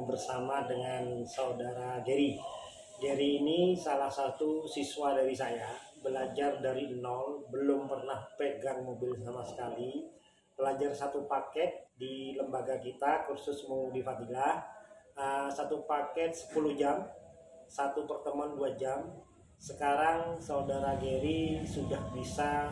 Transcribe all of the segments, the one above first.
bersama dengan saudara Gary. Gary ini salah satu siswa dari saya, belajar dari nol, belum pernah pegang mobil sama sekali. Belajar satu paket di lembaga kita, kursus mengemudi Fadilah, satu paket 10 jam, satu pertemuan 2 jam. Sekarang saudara Gary sudah bisa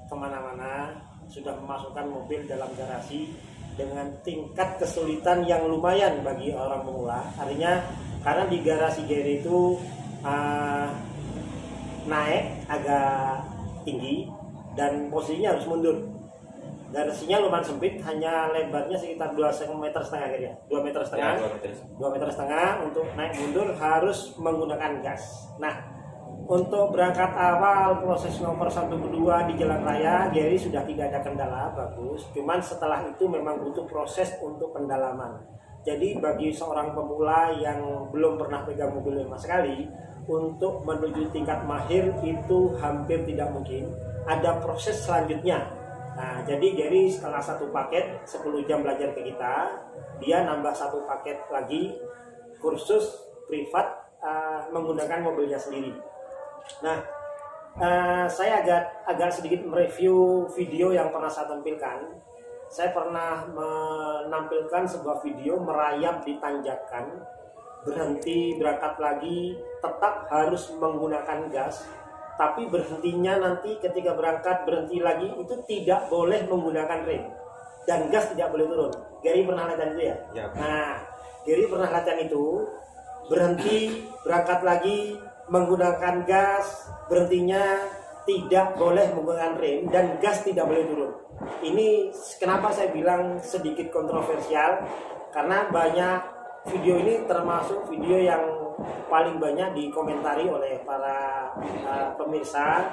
kemana-mana, sudah memasukkan mobil dalam garasi dengan tingkat kesulitan yang lumayan bagi orang pemula. Artinya karena di garasi Gary itu naik agak tinggi dan posisinya harus mundur. Garasinya lumayan sempit, hanya lebarnya sekitar 2,5 meter ya, 2 meter setengah. Ya, 2 meter setengah. Untuk naik mundur harus menggunakan gas. Nah, untuk berangkat awal proses nomor 1 kedua di jalan raya, Gary sudah tidak ada kendala, bagus. Cuman setelah itu memang butuh proses untuk pendalaman. Jadi bagi seorang pemula yang belum pernah pegang mobil sama sekali, untuk menuju tingkat mahir itu hampir tidak mungkin. Ada proses selanjutnya. Nah, jadi Gary setelah satu paket 10 jam belajar ke kita, dia nambah satu paket lagi kursus privat menggunakan mobilnya sendiri. Nah, saya agak sedikit mereview video yang pernah saya tampilkan. Saya pernah menampilkan sebuah video merayap di tanjakan, berhenti, berangkat lagi, tetap harus menggunakan gas. Tapi berhentinya nanti ketika berangkat berhenti lagi itu tidak boleh menggunakan rem dan gas tidak boleh turun. Gary pernah latihan itu ya? Ya. Nah, Gary pernah latihan itu, berhenti, berangkat lagi, menggunakan gas, berhentinya tidak boleh menggunakan rem dan gas tidak boleh turun. Ini kenapa saya bilang sedikit kontroversial, karena banyak video ini termasuk video yang paling banyak dikomentari oleh para pemirsa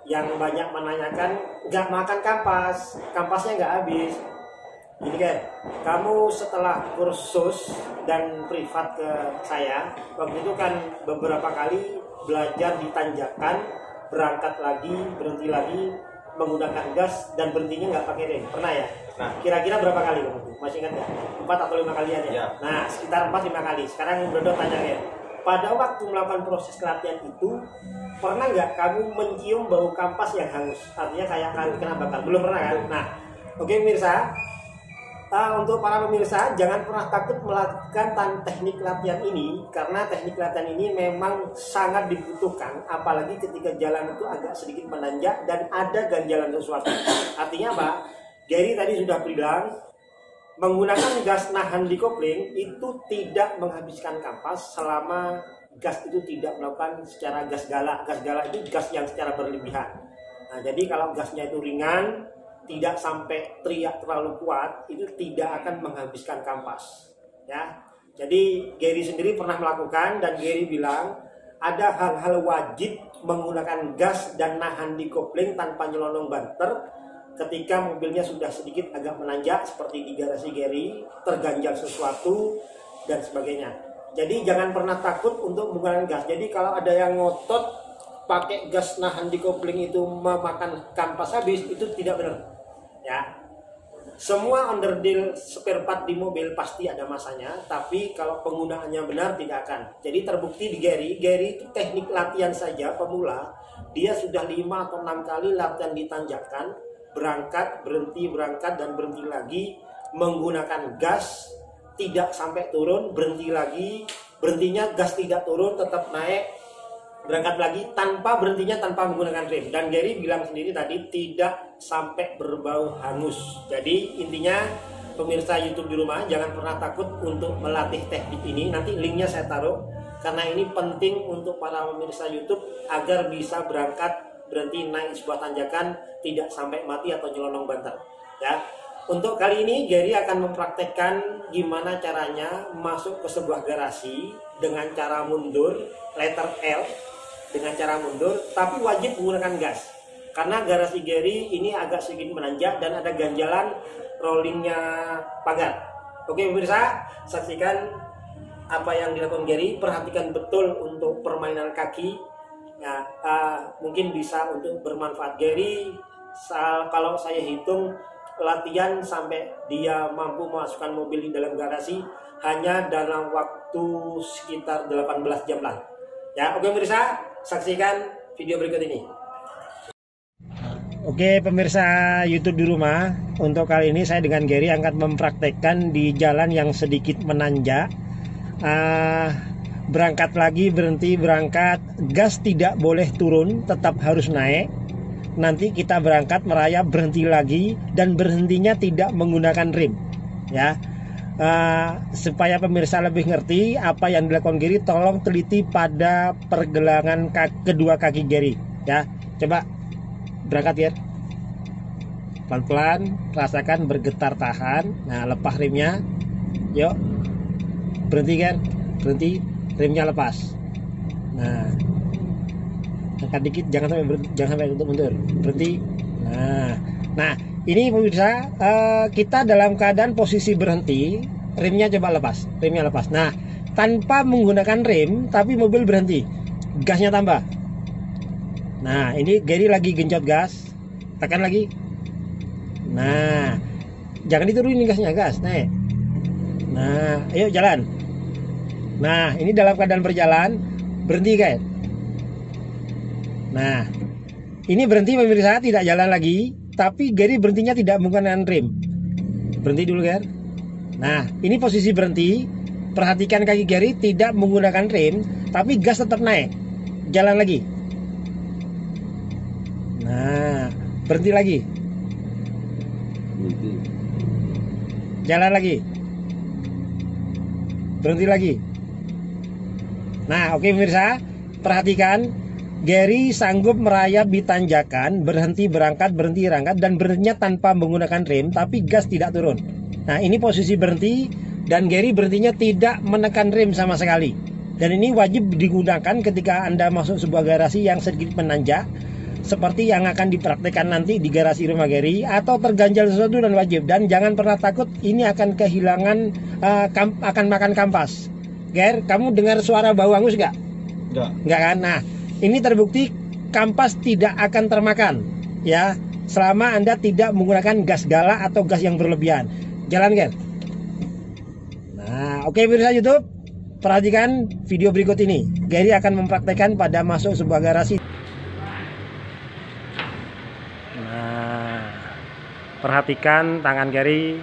yang banyak menanyakan, nggak makan kampas, kampasnya nggak habis. Jadi kan, kamu setelah kursus dan privat ke saya, waktu itu kan beberapa kali belajar di tanjakan, berangkat lagi, berhenti lagi, menggunakan gas dan berhentinya nggak pakai rem. Pernah ya? Nah, kira-kira berapa kali kamu? Masih ingat ya? 4 atau 5 kalian ya? Nah, sekitar 4-5 kali. Sekarang Dodo tanya ya, pada waktu melakukan proses latihan itu, pernah nggak kamu mencium bau kampas yang hangus? Artinya kayak kena bakar. Belum pernah kan? Nah, oke pemirsa. Untuk para pemirsa, jangan pernah takut melakukan teknik latihan ini, karena teknik latihan ini memang sangat dibutuhkan, apalagi ketika jalan itu agak sedikit menanjak dan ada ganjalan sesuatu. Artinya apa? Gary tadi sudah bilang, menggunakan gas nahan di kopling itu tidak menghabiskan kampas selama gas itu tidak melakukan secara gas galak. Gas galak itu gas yang secara berlebihan. Nah, jadi kalau gasnya itu ringan, tidak sampai teriak terlalu kuat, itu tidak akan menghabiskan kampas. Ya, jadi Gary sendiri pernah melakukan dan Gary bilang ada hal-hal wajib menggunakan gas dan nahan di kopling tanpa nyelonong banter ketika mobilnya sudah sedikit agak menanjak seperti di garasi Gary, terganjal sesuatu dan sebagainya. Jadi jangan pernah takut untuk menggunakan gas. Jadi kalau ada yang ngotot pakai gas nahan di kopling itu memakan kampas habis, itu tidak benar. Ya, semua underdeal spare part di mobil pasti ada masanya, tapi kalau penggunaannya benar tidak akan. Jadi terbukti di Gary itu teknik latihan saja pemula, dia sudah 5 atau 6 kali latihan di tanjakan, berangkat, berhenti, berangkat dan berhenti lagi, menggunakan gas, tidak sampai turun, berhenti lagi, berhentinya gas tidak turun, tetap naik, berangkat lagi tanpa berhentinya, tanpa menggunakan rem. Dan Gary bilang sendiri tadi tidak sampai berbau hangus. Jadi intinya pemirsa YouTube di rumah jangan pernah takut untuk melatih teknik ini. Nanti linknya saya taruh, karena ini penting untuk para pemirsa YouTube agar bisa berangkat, berhenti, naik sebuah tanjakan tidak sampai mati atau nyelonong banter. Ya. Untuk kali ini Gary akan mempraktekkan gimana caranya masuk ke sebuah garasi dengan cara mundur, letter L, dengan cara mundur, tapi wajib menggunakan gas. Karena garasi Gary ini agak sedikit menanjak dan ada ganjalan rollingnya pagar. Oke pemirsa, saksikan apa yang dilakukan Gary. Perhatikan betul untuk permainan kaki. Ya, mungkin bisa untuk bermanfaat Gary. Kalau saya hitung latihan sampai dia mampu memasukkan mobil di dalam garasi hanya dalam waktu sekitar 18 jam lah. Ya, oke pemirsa, saksikan video berikut ini. Oke pemirsa YouTube di rumah, untuk kali ini saya dengan Gary akan mempraktekkan di jalan yang sedikit menanjak. Berangkat lagi, berhenti, berangkat, gas tidak boleh turun, tetap harus naik. Nanti kita berangkat merayap, berhenti lagi, dan berhentinya tidak menggunakan rem, ya. Supaya pemirsa lebih ngerti apa yang dilakukan Gary, tolong teliti pada pergelangan kedua kaki Gary, ya. Coba berangkat ya, pelan-pelan, rasakan bergetar, tahan. Nah, lepas remnya, yuk, berhenti kan, berhenti, remnya lepas. Nah, angkat dikit, jangan sampai untuk mundur, berhenti. Nah, ini pemirsa, kita dalam keadaan posisi berhenti, remnya coba lepas, remnya lepas. Nah, tanpa menggunakan rem, tapi mobil berhenti, gasnya tambah. Nah, ini Gary lagi genjot gas, tekan lagi. Nah, jangan diturunin gasnya, gas naik. Nah, ayo jalan. Nah, ini dalam keadaan berjalan, berhenti guys. Nah, ini berhenti pemirsa, tidak jalan lagi, tapi Gary berhentinya tidak menggunakan rem. Berhenti dulu kan. Nah, ini posisi berhenti. Perhatikan kaki Gary tidak menggunakan rem, tapi gas tetap naik. Jalan lagi. Nah, berhenti lagi. Jalan lagi. Berhenti lagi. Nah, oke pemirsa, perhatikan. Gary sanggup merayap di tanjakan, berhenti berangkat, berhenti berangkat, dan berhentinya tanpa menggunakan rem, tapi gas tidak turun. Nah, ini posisi berhenti, dan Gary berhentinya tidak menekan rem sama sekali. Dan ini wajib digunakan ketika Anda masuk sebuah garasi yang sedikit menanjak, seperti yang akan dipraktekkan nanti di garasi rumah Gary, atau terganjal sesuatu dan wajib. Dan jangan pernah takut, ini akan kehilangan, akan makan kampas. Ger, kamu dengar suara bau angus nggak? Nggak kan? Nah, ini terbukti kampas tidak akan termakan, ya, selama Anda tidak menggunakan gas galak atau gas yang berlebihan. Jalan kan? Nah, oke pemirsa YouTube, perhatikan video berikut ini. Gary akan mempraktekkan pada masuk sebuah garasi. Nah, perhatikan tangan Gary.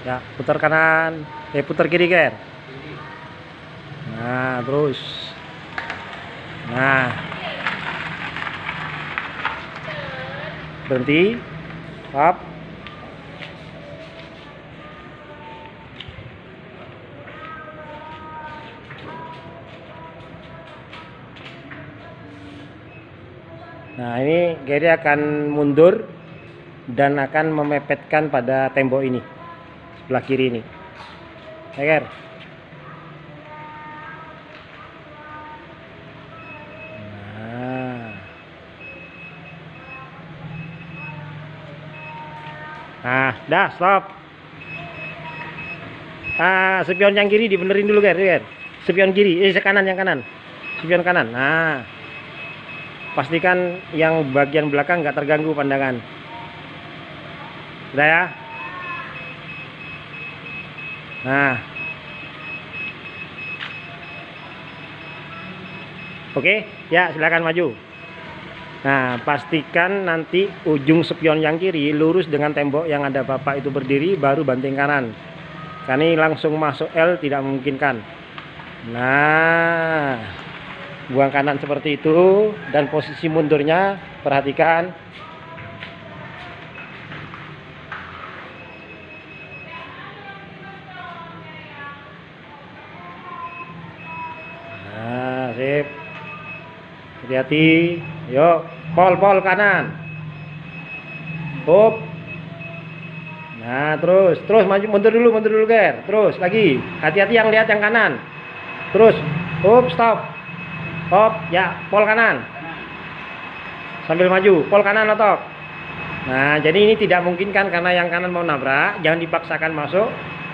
Ya, putar kanan, putar kiri kan? Nah, terus. Nah, berhenti, stop. Nah, ini Gary akan mundur dan akan memepetkan pada tembok ini, sebelah kiri ini. Ya, nah, dah stop. Spion yang kiri dibenerin dulu Ger. Spion kiri, kanan, yang kanan. Spion kanan. Nah, pastikan yang bagian belakang nggak terganggu pandangan. Udah ya. Nah, oke, ya silakan maju. Nah, pastikan nanti ujung spion yang kiri lurus dengan tembok yang ada bapak itu berdiri, baru banting kanan. Karena ini langsung masuk L tidak memungkinkan. Nah, buang kanan seperti itu, dan posisi mundurnya perhatikan. Nah, sip. Hati-hati. Yuk, pol kanan. Up. Nah, terus maju, mundur dulu Ger. Terus lagi. Hati-hati yang lihat yang kanan. Terus, stop. Hop, ya, pol kanan. Sambil maju, pol kanan otok. Nah, jadi ini tidak mungkin kan, karena yang kanan mau nabrak, jangan dipaksakan masuk.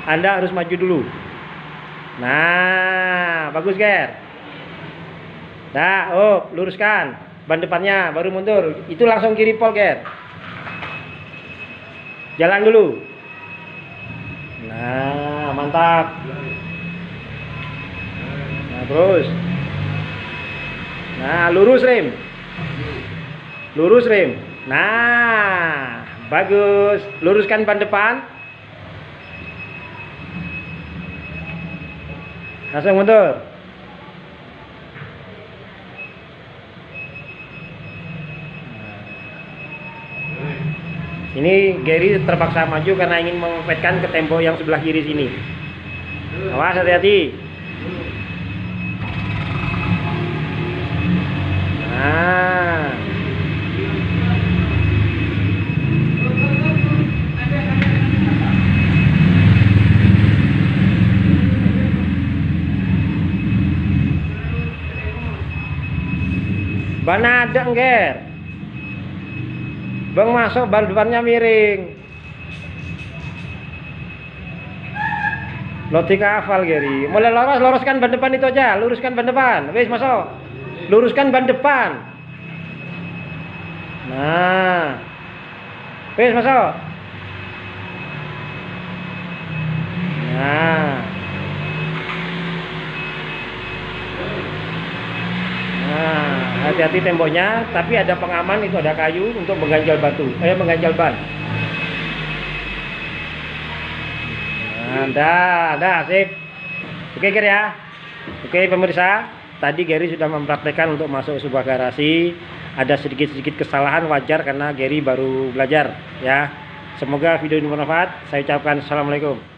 Anda harus maju dulu. Nah, bagus Ger. Nah, luruskan ban depannya, baru mundur. Itu langsung kiri pol Ger. Jalan dulu. Nah, mantap. Nah, terus. Nah, lurus rem. Lurus rem. Nah, bagus. Luruskan ban depan. Langsung mundur. Ini Gary terpaksa maju karena ingin memepetkan ke tembok yang sebelah kiri sini. Awas, hati-hati. Nah. Ban ada Nger. Bang masuk ban depannya miring. Lotika hafal Gary. Mulai luruskan ban depan itu aja, luruskan ban depan. Wis masuk. Luruskan ban depan. Nah. Wis masuk. Nah. Nah, hati-hati temboknya, tapi ada pengaman, itu ada kayu untuk mengganjal batu, mengganjal ban. Nah, dah, sip. Oke, Gary ya. Oke, pemirsa, tadi Gary sudah mempraktekkan untuk masuk sebuah garasi. Ada sedikit-sedikit kesalahan, wajar karena Gary baru belajar, ya. Semoga video ini bermanfaat. Saya ucapkan assalamualaikum.